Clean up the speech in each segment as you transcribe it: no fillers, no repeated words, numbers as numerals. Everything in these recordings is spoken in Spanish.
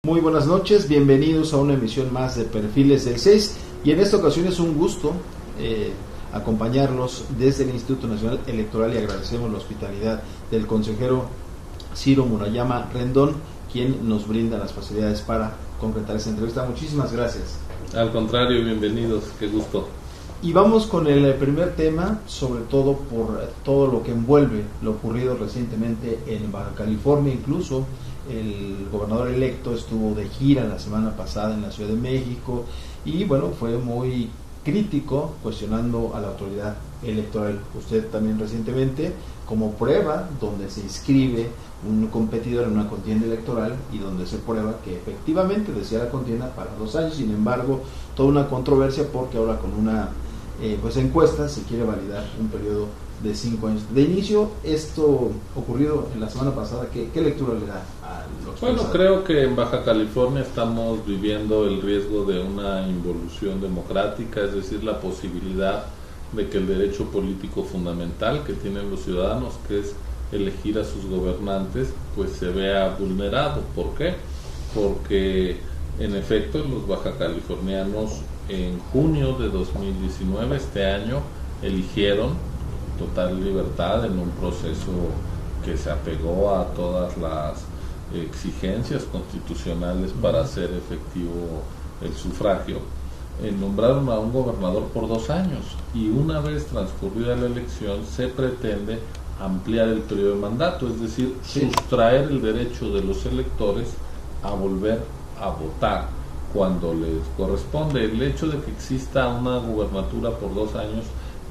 Muy buenas noches, bienvenidos a una emisión más de Perfiles del 6 y en esta ocasión es un gusto acompañarlos desde el Instituto Nacional Electoral y agradecemos la hospitalidad del consejero Ciro Murayama Rendón, quien nos brinda las facilidades para concretar esta entrevista. Muchísimas gracias. Al contrario, bienvenidos, qué gusto. Y vamos con el primer tema, sobre todo por todo lo que envuelve lo ocurrido recientemente en Baja California. Incluso el gobernador electo estuvo de gira la semana pasada en la Ciudad de México y bueno, fue muy crítico cuestionando a la autoridad electoral. Usted también recientemente, como prueba, donde se inscribe un competidor en una contienda electoral y donde se prueba que efectivamente decía la contienda para 2 años, sin embargo, toda una controversia porque ahora con una encuesta se quiere validar un periodo de 5 años. De inicio, esto ocurrido en la semana pasada, ¿qué lectura le da a los Bueno, pensadores? creo que en Baja California estamos viviendo el riesgo de una involución democrática, es decir, la posibilidad de que el derecho político fundamental que tienen los ciudadanos, que es elegir a sus gobernantes, pues se vea vulnerado. ¿Por qué? Porque en efecto los baja californianos en junio de 2019, este año, eligieron total libertad en un proceso que se apegó a todas las exigencias constitucionales para hacer efectivo el sufragio. Nombraron a un gobernador por 2 años y una vez transcurrida la elección se pretende ampliar el periodo de mandato, es decir, sustraer el derecho de los electores a volver a votar cuando les corresponde. El hecho de que exista una gubernatura por 2 años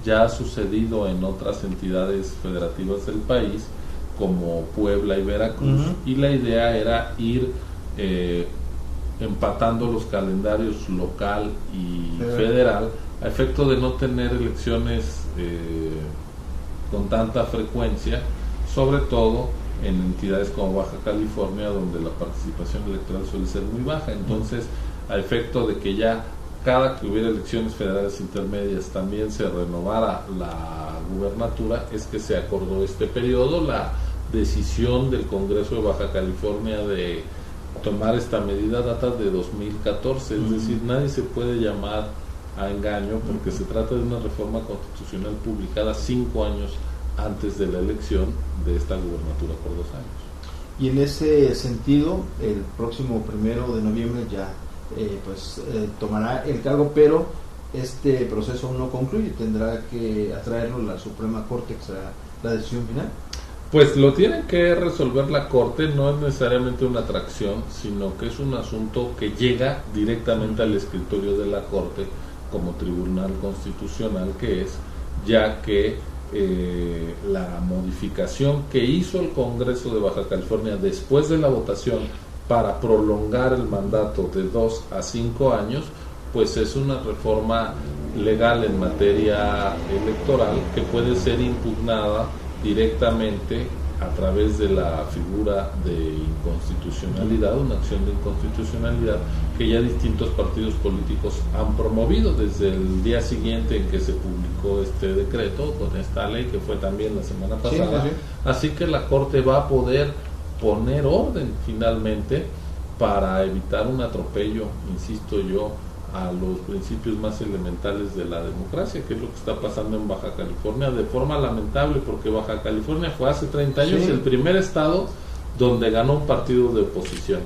ya ha sucedido en otras entidades federativas del país, como Puebla y Veracruz, y la idea era ir empatando los calendarios local y federal a efecto de no tener elecciones con tanta frecuencia, sobre todo en entidades como Baja California, donde la participación electoral suele ser muy baja. Entonces, a efecto de que ya cada que hubiera elecciones federales intermedias también se renovara la gubernatura, es que se acordó este periodo. La decisión del Congreso de Baja California de tomar esta medida data de 2014, es decir, nadie se puede llamar a engaño porque se trata de una reforma constitucional publicada 5 años antes de la elección de esta gubernatura por 2 años. Y en ese sentido, el próximo 1 de noviembre ya tomará el cargo, pero este proceso aún no concluye, tendrá que atraerlo la Suprema Corte, que será la decisión final. Pues lo tiene que resolver la Corte, no es necesariamente una atracción, sino que es un asunto que llega directamente al escritorio de la Corte como Tribunal Constitucional, que es, ya que la modificación que hizo el Congreso de Baja California después de la votación para prolongar el mandato de 2 a 5 años, pues es una reforma legal en materia electoral que puede ser impugnada directamente a través de la figura de inconstitucionalidad, una acción de inconstitucionalidad que ya distintos partidos políticos han promovido desde el día siguiente en que se publicó este decreto con esta ley, que fue también la semana pasada. Sí. Así que la Corte va a poder poner orden finalmente para evitar un atropello, insisto yo, a los principios más elementales de la democracia, que es lo que está pasando en Baja California, de forma lamentable, porque Baja California fue hace 30 años el primer estado donde ganó un partido de oposición,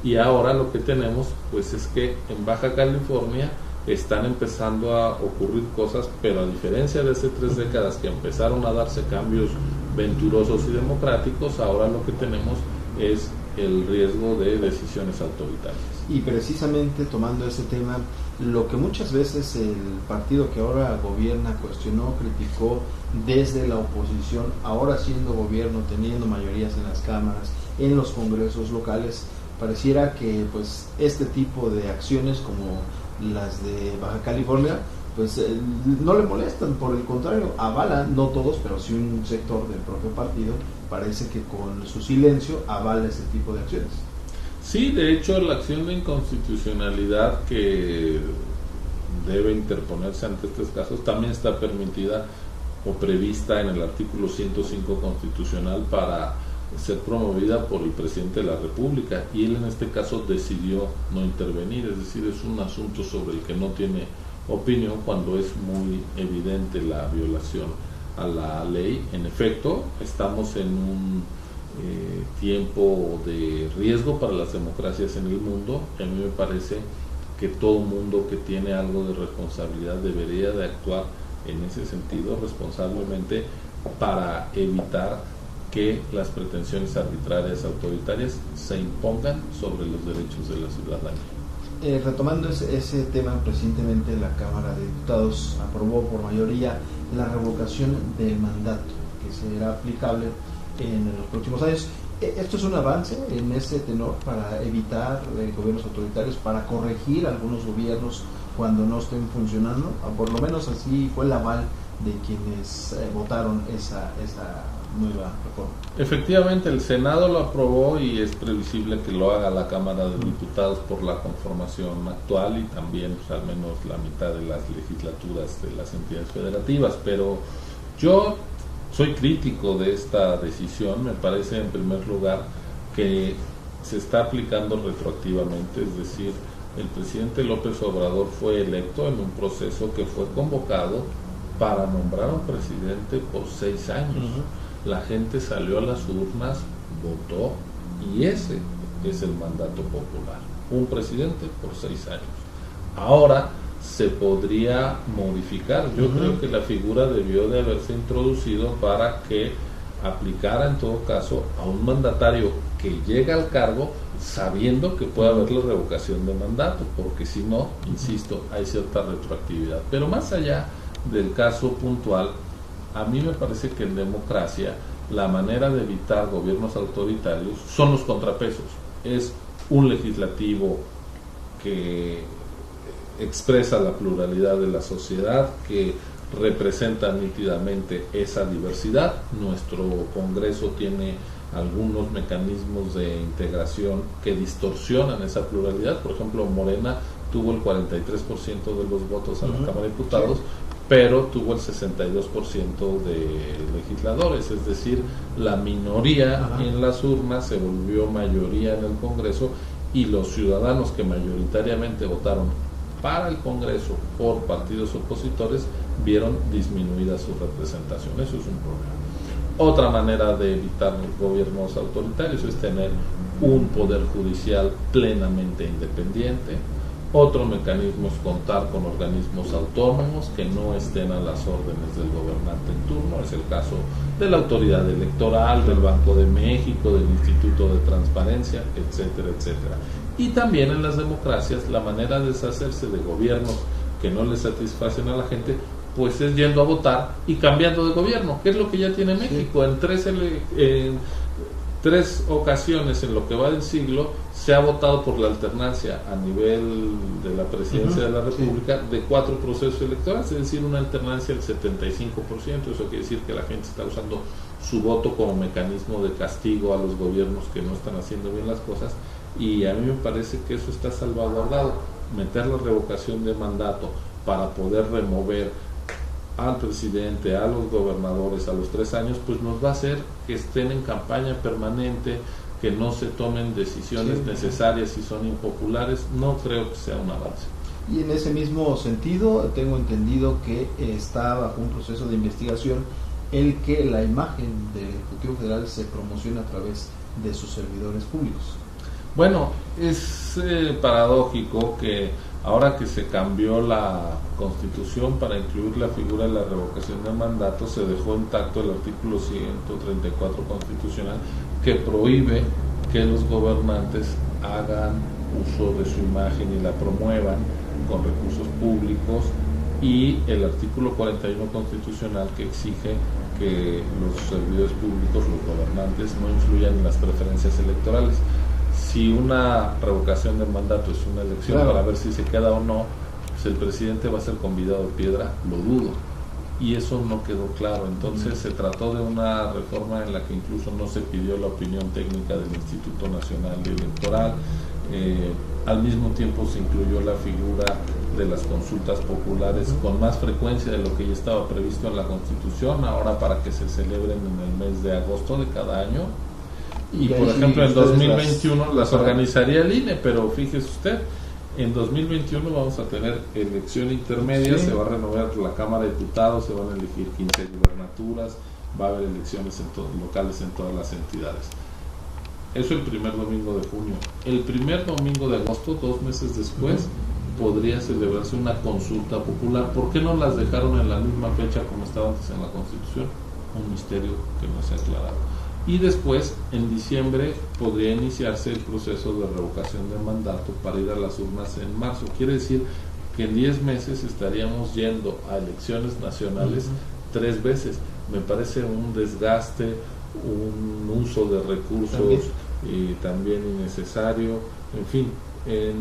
y ahora lo que tenemos pues es que en Baja California están empezando a ocurrir cosas, pero a diferencia de hace 3 décadas que empezaron a darse cambios venturosos y democráticos, ahora lo que tenemos es el riesgo de decisiones autoritarias. Y precisamente tomando ese tema, lo que muchas veces el partido que ahora gobierna cuestionó, criticó desde la oposición, ahora siendo gobierno, teniendo mayorías en las cámaras, en los congresos locales, pareciera que pues este tipo de acciones como las de Baja California pues no le molestan, por el contrario, avalan, no todos, pero sí un sector del propio partido, parece que con su silencio avala ese tipo de acciones. Sí, de hecho la acción de inconstitucionalidad que debe interponerse ante estos casos también está permitida o prevista en el artículo 105 constitucional para ser promovida por el presidente de la República, y él en este caso decidió no intervenir, es decir, es un asunto sobre el que no tiene opinión cuando es muy evidente la violación a la ley. En efecto, estamos en un tiempo de riesgo para las democracias en el mundo. A mí me parece que todo mundo que tiene algo de responsabilidad debería de actuar en ese sentido responsablemente para evitar que las pretensiones arbitrarias autoritarias se impongan sobre los derechos de la ciudadanía. Retomando ese tema, recientemente la Cámara de Diputados aprobó por mayoría la revocación del mandato que será aplicable en los próximos años. Esto es un avance en ese tenor para evitar gobiernos autoritarios, para corregir algunos gobiernos cuando no estén funcionando. Por lo menos así fue el aval de quienes votaron esa nueva reforma. Efectivamente, el Senado lo aprobó y es previsible que lo haga la Cámara de Diputados por la conformación actual y también pues, al menos la mitad de las legislaturas de las entidades federativas. Pero yo soy crítico de esta decisión. Me parece en primer lugar que se está aplicando retroactivamente, es decir, el presidente López Obrador fue electo en un proceso que fue convocado para nombrar a un presidente por 6 años. La gente salió a las urnas, votó, y ese es el mandato popular, un presidente por 6 años. Ahora se podría modificar. Yo creo que la figura debió de haberse introducido para que aplicara en todo caso a un mandatario que llega al cargo sabiendo que puede haber la revocación de mandato, porque si no, insisto, hay cierta retroactividad. Pero más allá del caso puntual, a mí me parece que en democracia la manera de evitar gobiernos autoritarios son los contrapesos. Es un legislativo que expresa la pluralidad de la sociedad, que representa nítidamente esa diversidad. Nuestro Congreso tiene algunos mecanismos de integración que distorsionan esa pluralidad. Por ejemplo, Morena tuvo el 43% de los votos en la Cámara de Diputados, pero tuvo el 62% de legisladores, es decir, la minoría en las urnas se volvió mayoría en el Congreso, y los ciudadanos que mayoritariamente votaron para el Congreso por partidos opositores vieron disminuida su representación. Eso es un problema. Otra manera de evitar gobiernos autoritarios es tener un poder judicial plenamente independiente. Otro mecanismo es contar con organismos autónomos que no estén a las órdenes del gobernante en turno. Es el caso de la Autoridad Electoral, del Banco de México, del Instituto de Transparencia, etcétera, etcétera. Y también en las democracias la manera de deshacerse de gobiernos que no le satisfacen a la gente, pues es yendo a votar y cambiando de gobierno, que es lo que ya tiene México. En tres ocasiones en lo que va del siglo se ha votado por la alternancia a nivel de la presidencia de la República de 4 procesos electorales, es decir, una alternancia del 75%. Eso quiere decir que la gente está usando su voto como mecanismo de castigo a los gobiernos que no están haciendo bien las cosas, y a mí me parece que eso está salvaguardado. Meter la revocación de mandato para poder remover al presidente, a los gobernadores a los 3 años, pues nos va a hacer que estén en campaña permanente, que no se tomen decisiones necesarias y son impopulares. No creo que sea un avance. Y en ese mismo sentido, tengo entendido que está bajo un proceso de investigación el que la imagen del Ejecutivo Federal se promociona a través de sus servidores públicos. Bueno, es paradójico que ahora que se cambió la Constitución para incluir la figura de la revocación de mandato, se dejó intacto el artículo 134 constitucional que prohíbe que los gobernantes hagan uso de su imagen y la promuevan con recursos públicos, y el artículo 41 constitucional que exige que los servidores públicos, los gobernantes, no influyan en las preferencias electorales. Si una revocación de mandato es una elección para ver si se queda o no, pues el presidente va a ser convidado de piedra, lo dudo. Y eso no quedó claro. Entonces se trató de una reforma en la que incluso no se pidió la opinión técnica del Instituto Nacional Electoral. Al mismo tiempo se incluyó la figura de las consultas populares con más frecuencia de lo que ya estaba previsto en la Constitución, ahora para que se celebren en el mes de agosto de cada año. Y por ejemplo en 2021 las organizaría el INE, pero fíjese usted, en 2021 vamos a tener elección intermedia, se va a renovar la Cámara de Diputados, se van a elegir 15 gubernaturas, va a haber elecciones locales en todas las entidades. Eso el primer domingo de junio. El primer domingo de agosto, 2 meses después, podría celebrarse una consulta popular. ¿Por qué no las dejaron en la misma fecha como estaba antes en la Constitución? Un misterio que no se ha aclarado. Y después, en diciembre, podría iniciarse el proceso de revocación de mandato para ir a las urnas en marzo. Quiere decir que en 10 meses estaríamos yendo a elecciones nacionales 3 veces. Me parece un desgaste, un uso de recursos también innecesario. En fin,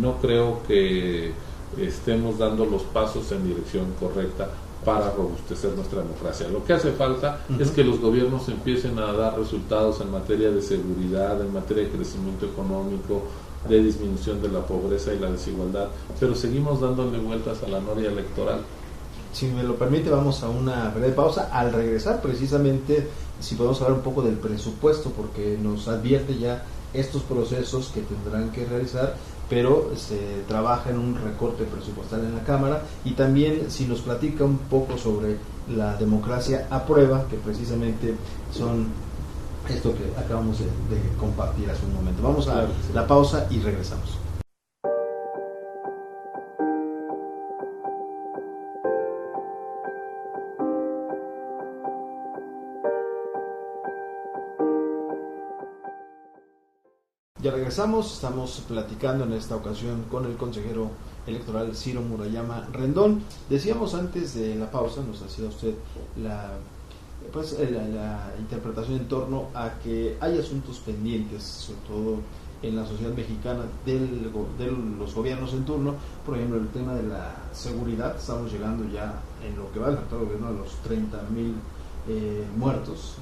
no creo que estemos dando los pasos en dirección correcta para robustecer nuestra democracia. Lo que hace falta es que los gobiernos empiecen a dar resultados en materia de seguridad, en materia de crecimiento económico, de disminución de la pobreza y la desigualdad, pero seguimos dándole vueltas a la noria electoral. Si me lo permite, vamos a una breve pausa. Al regresar, precisamente, si podemos hablar un poco del presupuesto, porque nos advierte ya estos procesos que tendrán que realizar, pero se trabaja en un recorte presupuestal en la Cámara, y también si nos platica un poco sobre la democracia a prueba, que precisamente son esto que acabamos de compartir hace un momento. Vamos a la pausa y regresamos. Ya regresamos, estamos platicando en esta ocasión con el consejero electoral Ciro Murayama Rendón. Decíamos antes de la pausa, nos hacía usted la interpretación en torno a que hay asuntos pendientes, sobre todo en la sociedad mexicana, de los gobiernos en turno. Por ejemplo, el tema de la seguridad. Estamos llegando ya, en lo que va del actual gobierno, a los 30,000 muertos.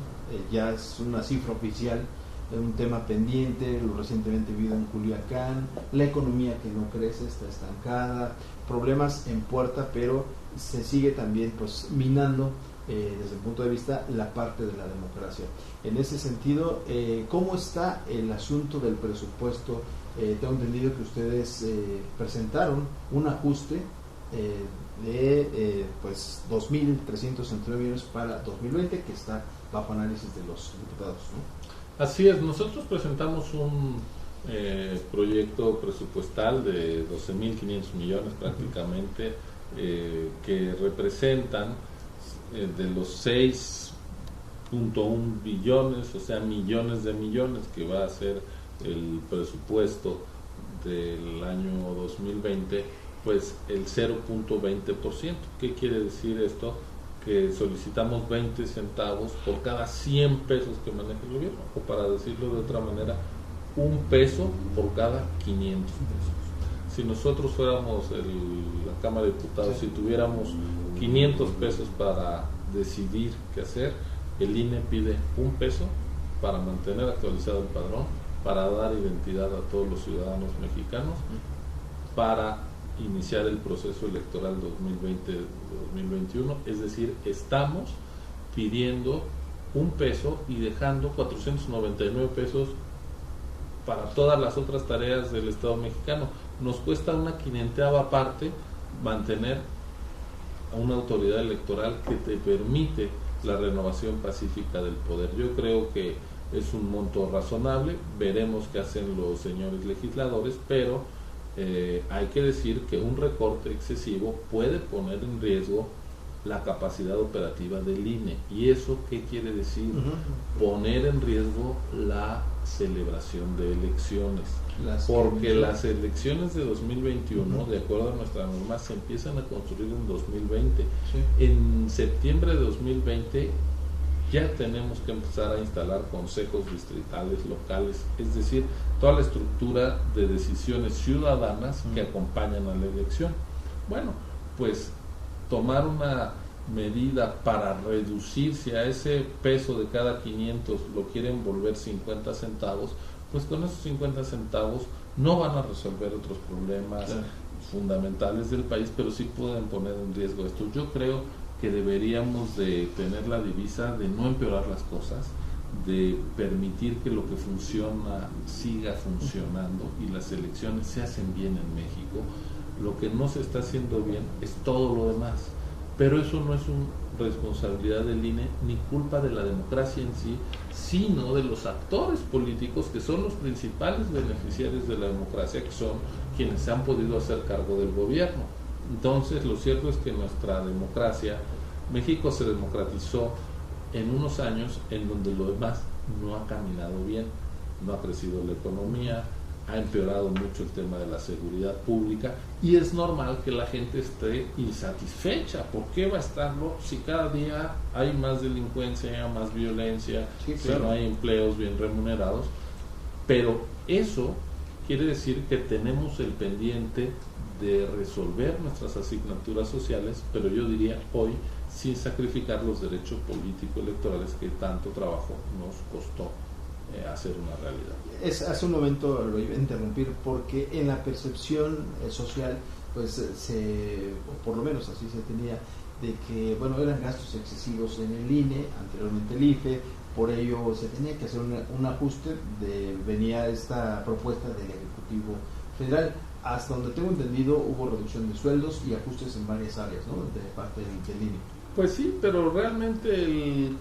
Ya es una cifra oficial, un tema pendiente, lo recientemente vivido en Culiacán, la economía que no crece, está estancada, problemas en puerta, pero se sigue también pues minando desde el punto de vista la parte de la democracia. En ese sentido, ¿cómo está el asunto del presupuesto? Tengo entendido que ustedes presentaron un ajuste de pues 2.339 millones para 2020, que está bajo análisis de los diputados, ¿no? Así es, nosotros presentamos un proyecto presupuestal de 12.500 millones prácticamente, que representan de los 6.1 billones, o sea, millones de millones, que va a ser el presupuesto del año 2020, pues el 0.20%. ¿Qué quiere decir esto? Que solicitamos 20 centavos por cada 100 pesos que maneja el gobierno, o para decirlo de otra manera, 1 peso por cada 500 pesos. Si nosotros fuéramos la Cámara de Diputados, si tuviéramos 500 pesos para decidir qué hacer, el INE pide 1 peso para mantener actualizado el padrón, para dar identidad a todos los ciudadanos mexicanos, para iniciar el proceso electoral 2020-2021, es decir, estamos pidiendo 1 peso y dejando 499 pesos para todas las otras tareas del Estado mexicano. Nos cuesta una 500ava parte mantener a una autoridad electoral que te permite la renovación pacífica del poder. Yo creo que es un monto razonable, veremos qué hacen los señores legisladores, pero hay que decir que un recorte excesivo puede poner en riesgo la capacidad operativa del INE. ¿Y eso qué quiere decir? Poner en riesgo la celebración de elecciones, porque las elecciones de 2021, de acuerdo a nuestra norma, se empiezan a construir en 2020. En septiembre de 2020 ya tenemos que empezar a instalar consejos distritales, locales, es decir, toda la estructura de decisiones ciudadanas que acompañan a la elección. Bueno, pues tomar una medida para reducir, si a ese peso de cada 500 lo quieren volver 50 centavos, pues con esos 50 centavos no van a resolver otros problemas fundamentales del país, pero sí pueden poner en riesgo esto. Yo creo que deberíamos de tener la divisa de no empeorar las cosas, de permitir que lo que funciona siga funcionando y las elecciones se hacen bien en México. Lo que no se está haciendo bien es todo lo demás, pero eso no es una responsabilidad del INE ni culpa de la democracia en sí, sino de los actores políticos que son los principales beneficiarios de la democracia, que son quienes se han podido hacer cargo del gobierno. Entonces, lo cierto es que nuestra democracia, México se democratizó en unos años en donde lo demás no ha caminado bien, no ha crecido la economía, ha empeorado mucho el tema de la seguridad pública y es normal que la gente esté insatisfecha. ¿Por qué va a estarlo si cada día hay más delincuencia, más violencia, si no hay empleos bien remunerados? Pero eso quiere decir que tenemos el pendiente de resolver nuestras asignaturas sociales, pero yo diría hoy sin sacrificar los derechos político-electorales que tanto trabajo nos costó hacer una realidad. Hace un momento lo iba a interrumpir porque en la percepción social, pues o por lo menos así se tenía, de que bueno, eran gastos excesivos en el INE, anteriormente el IFE, por ello se tenía que hacer un ajuste, venía esta propuesta del Ejecutivo Federal. Hasta donde tengo entendido hubo reducción de sueldos y ajustes en varias áreas, ¿no?, de parte del INE. Pues sí, pero realmente el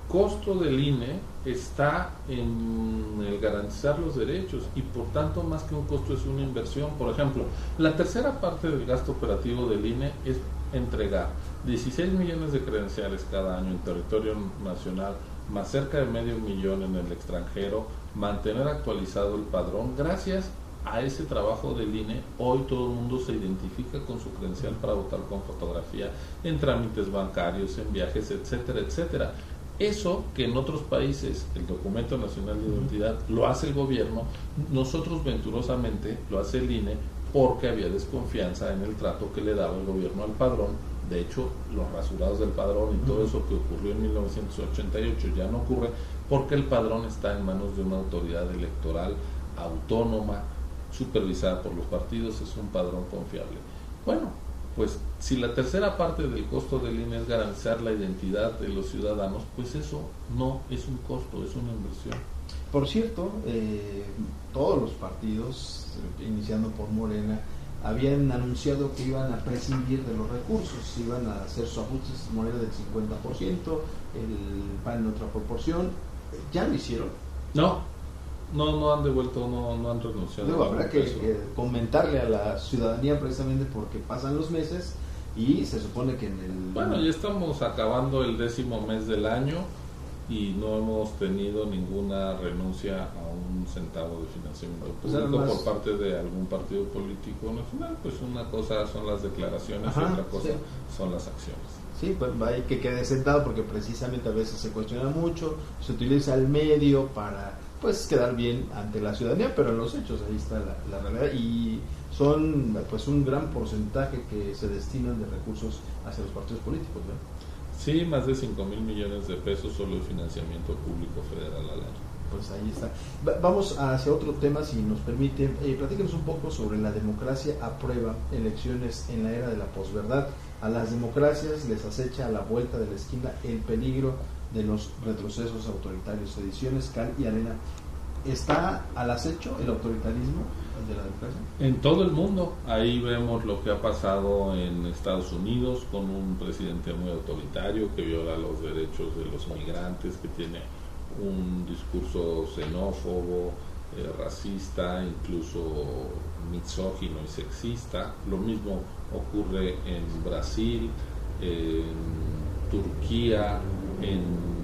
costo del INE está en el garantizar los derechos y por tanto más que un costo es una inversión. Por ejemplo, la tercera parte del gasto operativo del INE es entregar 16 millones de credenciales cada año en territorio nacional, más cerca de 500,000 en el extranjero, mantener actualizado el padrón. Gracias a ese trabajo del INE, hoy todo el mundo se identifica con su credencial para votar con fotografía, en trámites bancarios, en viajes, etcétera, etcétera. Eso que en otros países el documento nacional de identidad lo hace el gobierno, nosotros venturosamente lo hace el INE porque había desconfianza en el trato que le daba el gobierno al padrón. De hecho, los rasurados del padrón y todo eso que ocurrió en 1988 ya no ocurre porque el padrón está en manos de una autoridad electoral autónoma, supervisada por los partidos, es un padrón confiable. Bueno, pues si la tercera parte del costo del INE es garantizar la identidad de los ciudadanos, pues eso no es un costo, es una inversión. Por cierto, todos los partidos, iniciando por Morena, habían anunciado que iban a prescindir de los recursos, iban a hacer sus ajustes, Morena del 50%, el PAN en otra proporción. ¿Ya lo hicieron? No han devuelto, no han renunciado. Luego habrá que comentarle a la ciudadanía, precisamente porque pasan los meses y se supone que en el... Bueno, ya estamos acabando el 10º mes del año y no hemos tenido ninguna renuncia a un centavo de financiamiento público por parte de algún partido político nacional. Pues una cosa son las declaraciones y otra cosa son las acciones. Sí, pues hay que quedar sentado porque precisamente a veces se cuestiona mucho, se utiliza el medio para pues quedar bien ante la ciudadanía, pero en los hechos ahí está la realidad y son pues un gran porcentaje que se destinan de recursos hacia los partidos políticos, ¿no? Sí, más de 5,000 millones de pesos solo de financiamiento público federal al año. Pues ahí está. Vamos hacia otro tema, si nos permite. Platíquenos un poco sobre la democracia a prueba, elecciones en la era de la posverdad. A las democracias les acecha a la vuelta de la esquina el peligro de los retrocesos autoritarios. Ediciones Cal y Arena. ¿Está al acecho el autoritarismo de la democracia? En todo el mundo. Ahí vemos lo que ha pasado en Estados Unidos con un presidente muy autoritario que viola los derechos de los migrantes, que tiene un discurso xenófobo, racista, incluso misógino y sexista. Lo mismo ocurre en Brasil, en Turquía, en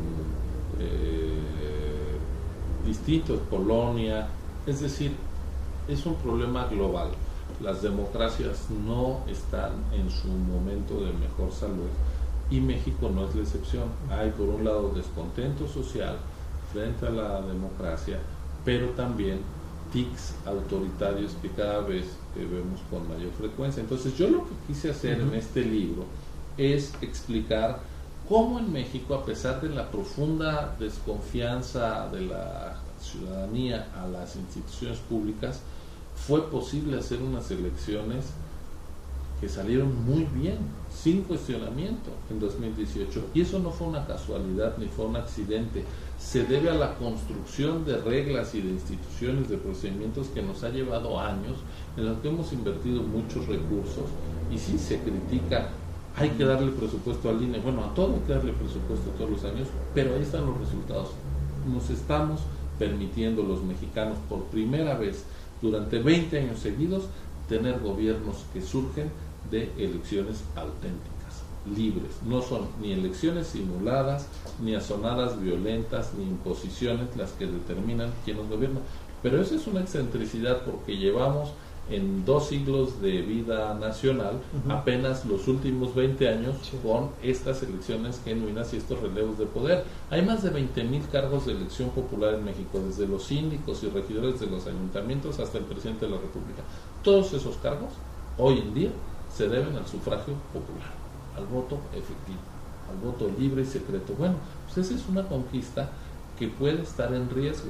distintos, Polonia. Es decir, es un problema global. Las democracias no están en su momento de mejor salud y México no es la excepción. Hay por un lado descontento social frente a la democracia, pero también tics autoritarios que cada vez vemos con mayor frecuencia. Entonces yo lo que quise hacer en este libro es explicar cómo en México, a pesar de la profunda desconfianza de la ciudadanía a las instituciones públicas, fue posible hacer unas elecciones que salieron muy bien, sin cuestionamiento, en 2018. Y eso no fue una casualidad ni fue un accidente. Se debe a la construcción de reglas y de instituciones, de procedimientos que nos ha llevado años, en los que hemos invertido muchos recursos. Y sí se critica, hay que darle presupuesto al INE. Bueno, a todo hay que darle presupuesto todos los años, pero ahí están los resultados. Nos estamos permitiendo los mexicanos por primera vez durante 20 años seguidos tener gobiernos que surgen de elecciones auténticas, libres. No son ni elecciones simuladas, ni asonadas violentas, ni imposiciones las que determinan quién nos gobierna. Pero eso es una excentricidad porque llevamos en 2 siglos de vida nacional apenas los últimos 20 años con estas elecciones genuinas y estos relevos de poder. Hay más de 20,000 cargos de elección popular en México, desde los síndicos y regidores de los ayuntamientos hasta el presidente de la República. Todos esos cargos hoy en día se deben al sufragio popular, al voto efectivo, al voto libre y secreto. Bueno, pues esa es una conquista que puede estar en riesgo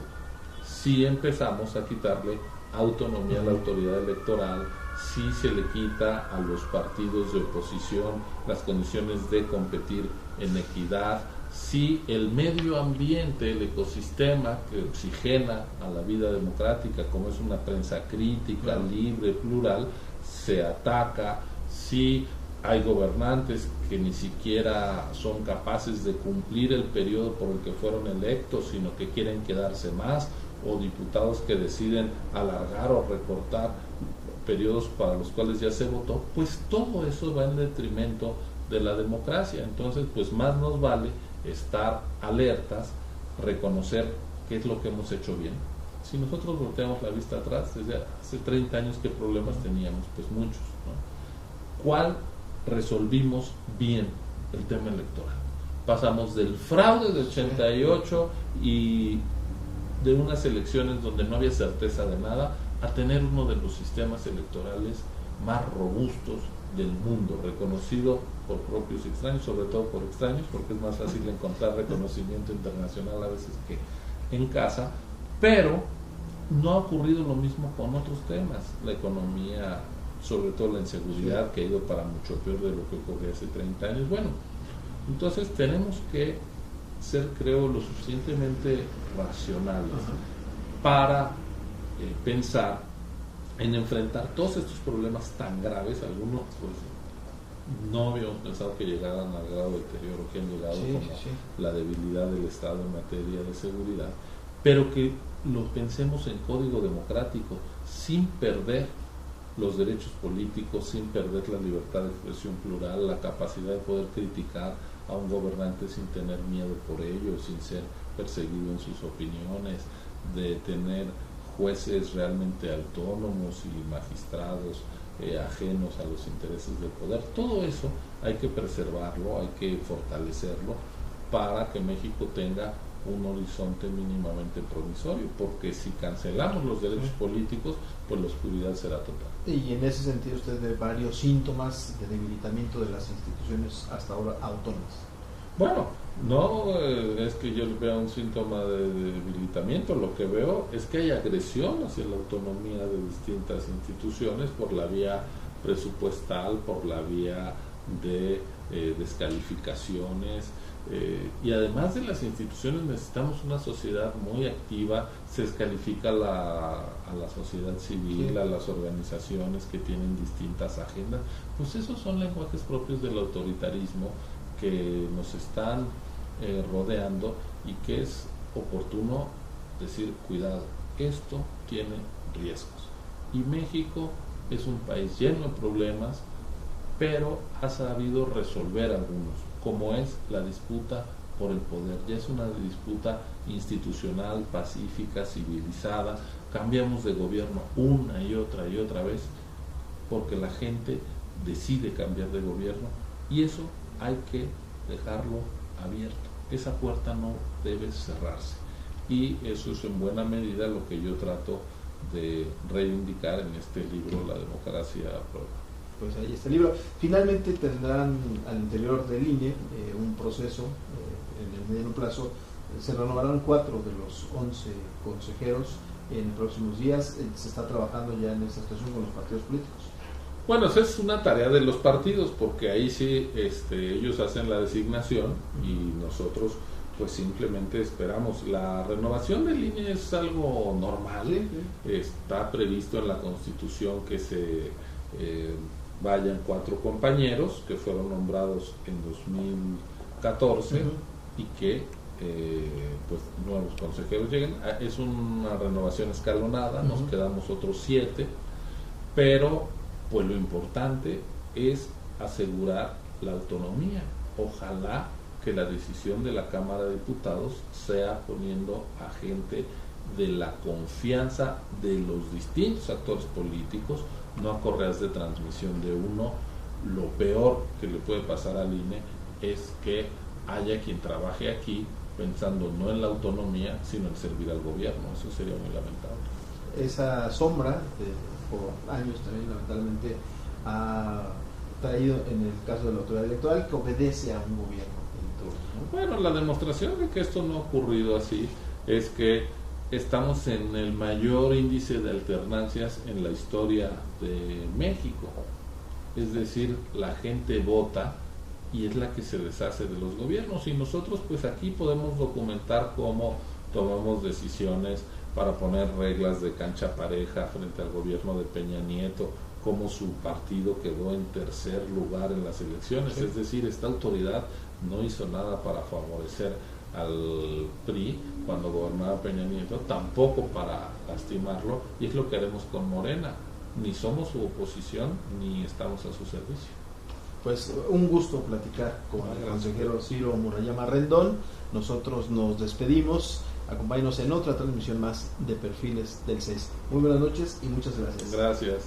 si empezamos a quitarle autonomía a la autoridad electoral, si se le quita a los partidos de oposición las condiciones de competir en equidad, si el medio ambiente, el ecosistema que oxigena a la vida democrática, como es una prensa crítica, libre, plural, se ataca, si hay gobernantes que ni siquiera son capaces de cumplir el periodo por el que fueron electos, sino que quieren quedarse más, o diputados que deciden alargar o recortar periodos para los cuales ya se votó, pues todo eso va en detrimento de la democracia. Entonces, pues más nos vale estar alertas, reconocer qué es lo que hemos hecho bien. Si nosotros volteamos la vista atrás, desde hace 30 años, ¿qué problemas teníamos? Pues muchos, ¿no? ¿Cuál resolvimos bien? El tema electoral. Pasamos del fraude de 88 y de unas elecciones donde no había certeza de nada, a tener uno de los sistemas electorales más robustos del mundo, reconocido por propios y extraños, sobre todo por extraños, porque es más fácil encontrar reconocimiento internacional a veces que en casa, pero no ha ocurrido lo mismo con otros temas, la economía, sobre todo la inseguridad, que ha ido para mucho peor de lo que ocurría hace 30 años. Bueno, entonces tenemos que ser, creo, lo suficientemente racionales para pensar en enfrentar todos estos problemas tan graves. Algunos pues no habíamos pensado que llegaran al grado de deterioro que han llegado, como la debilidad del Estado en materia de seguridad, pero que lo pensemos en código democrático, sin perder los derechos políticos, sin perder la libertad de expresión plural, la capacidad de poder criticar a un gobernante sin tener miedo por ello, sin ser perseguido en sus opiniones, de tener jueces realmente autónomos y magistrados ajenos a los intereses del poder. Todo eso hay que preservarlo, hay que fortalecerlo para que México tenga un horizonte mínimamente promisorio, porque si cancelamos los derechos políticos, pues la oscuridad será total. Y en ese sentido usted ve varios síntomas de debilitamiento de las instituciones hasta ahora autónomas. Bueno, no es que yo vea un síntoma de debilitamiento, lo que veo es que hay agresión hacia la autonomía de distintas instituciones por la vía presupuestal, por la vía de descalificaciones, y además de las instituciones necesitamos una sociedad muy activa. Se descalifica a la sociedad civil, a las organizaciones que tienen distintas agendas. Pues esos son lenguajes propios del autoritarismo que nos están rodeando, y que es oportuno decir, cuidado, esto tiene riesgos. Y México es un país lleno de problemas, pero ha sabido resolver algunos, como es la disputa por el poder. Ya es una disputa institucional, pacífica, civilizada. Cambiamos de gobierno una y otra vez porque la gente decide cambiar de gobierno, y eso hay que dejarlo abierto. Esa puerta no debe cerrarse, y eso es en buena medida lo que yo trato de reivindicar en este libro La democracia a prueba. Pues ahí está el libro. Finalmente tendrán al interior del INE un proceso en el mediano plazo. Se renovarán 4 de los 11 consejeros en próximos días. Se está trabajando ya en esta situación con los partidos políticos. Bueno, esa es una tarea de los partidos, porque ahí sí ellos hacen la designación y nosotros pues simplemente esperamos. La renovación del INE es algo normal, sí. Está previsto en la Constitución que se vayan 4 compañeros que fueron nombrados en 2014 y que pues nuevos consejeros lleguen. Es una renovación escalonada, nos quedamos otros 7, pero pues lo importante es asegurar la autonomía. Ojalá que la decisión de la Cámara de Diputados sea poniendo a gente de la confianza de los distintos actores políticos, no a correas de transmisión de uno. Lo peor que le puede pasar al INE es que haya quien trabaje aquí pensando no en la autonomía, sino en servir al gobierno. Eso sería muy lamentable. Esa sombra por años también lamentablemente ha traído en el caso de la autoridad electoral que obedece a un gobierno, ¿no? Bueno, la demostración de que esto no ha ocurrido así es que estamos en el mayor índice de alternancias en la historia de México. Es decir, la gente vota y es la que se deshace de los gobiernos, y nosotros pues aquí podemos documentar cómo tomamos decisiones para poner reglas de cancha pareja frente al gobierno de Peña Nieto, cómo su partido quedó en tercer lugar en las elecciones. Es decir, esta autoridad no hizo nada para favorecer al PRI cuando gobernaba Peña Nieto, tampoco para lastimarlo, y es lo que haremos con Morena. Ni somos su oposición ni estamos a su servicio. Pues un gusto platicar con el consejero Ciro Murayama Rendón. Nosotros nos despedimos. Acompáñenos en otra transmisión más de Perfiles del CES. Muy buenas noches y muchas gracias. Gracias.